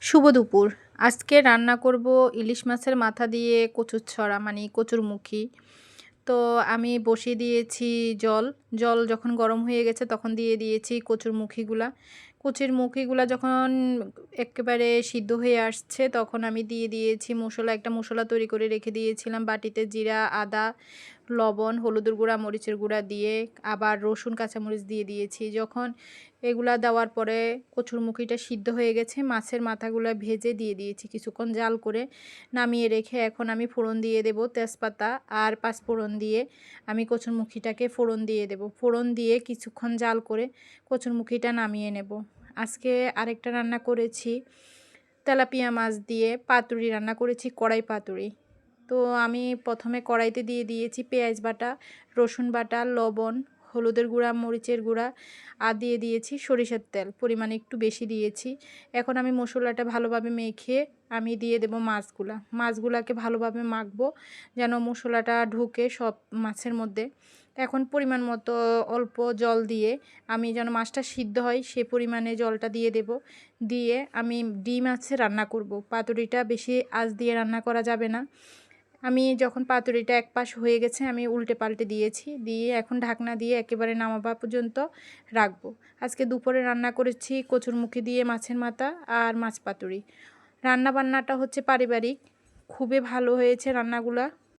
শুভ দুপুর। আজকে রান্না করব ইলিশ মাছের মাথা দিয়ে কচুর ছড়া মানে কচুরমুখী। তো আমি বসিয়ে দিয়েছি জল। জল যখন গরম হয়ে গেছে তখন দিয়ে দিয়েছি কচুরমুখীগুলা। কচুর মুখিগুলা যখন এক্কেবারে সিদ্ধ হয়ে আসছে তখন আমি দিয়ে দিয়েছি মসলা। একটা মসলা তৈরি করে রেখে দিয়েছিলাম বাটিতে। জিরা, আদা, লবণ, হলুদের গুঁড়া, মরিচের গুঁড়া দিয়ে আবার রসুন, কাঁচামরিচ দিয়ে দিয়েছি। যখন এগুলা দেওয়ার পরে কচুরমুখিটা সিদ্ধ হয়ে গেছে, মাছের মাথাগুলা ভেজে দিয়ে দিয়েছি কিছুক্ষণ জাল করে। নামিয়ে রেখে এখন আমি ফোড়ন দিয়ে দেব তেজপাতা আর পাঁচফোড়ন দিয়ে আমি কচুরমুখিটাকে ফোড়ন দিয়ে দেব। ফোড়ন দিয়ে কিছুক্ষণ জাল করে কচুরমুখিটা নামিয়ে নেব। আজকে আরেকটা রান্না করেছি তেলাপিয়া মাছ দিয়ে পাতুরি রান্না করেছি, কড়াই পাতুরি। তো আমি প্রথমে কড়াইতে দিয়ে দিয়েছি পেঁয়াজ বাটা, রসুন বাটা, লবণ, হলুদের গুঁড়া, মরিচের গুঁড়া আর দিয়ে দিয়েছি সরিষার তেল, পরিমাণে একটু বেশি দিয়েছি। এখন আমি মশলাটা ভালোভাবে মেখে আমি দিয়ে দেব মাছগুলাকে ভালোভাবে মাখবো যেন মশলাটা ঢুকে সব মাছের মধ্যে। এখন পরিমাণ মতো অল্প জল দিয়ে আমি যেন মাছটা সিদ্ধ হয় সে পরিমাণে জলটা দিয়ে দেব। দিয়ে আমি ডিম আছে রান্না করব। পাতুরিটা বেশি আঁচ দিয়ে রান্না করা যাবে না। আমি যখন পাতুরিটা এক পাশ হয়ে গেছে আমি উল্টে পাল্টে দিয়েছি, দিয়ে এখন ঢাকনা দিয়ে একেবারে নামাবা পর্যন্ত রাখবো। আজকে দুপুরে রান্না করেছি কচুরমুখী দিয়ে মাছের মাথা আর মাছ পাতুরি। রান্না বান্নাটা হচ্ছে পারিবারিক, খুবই ভালো হয়েছে রান্নাগুলা।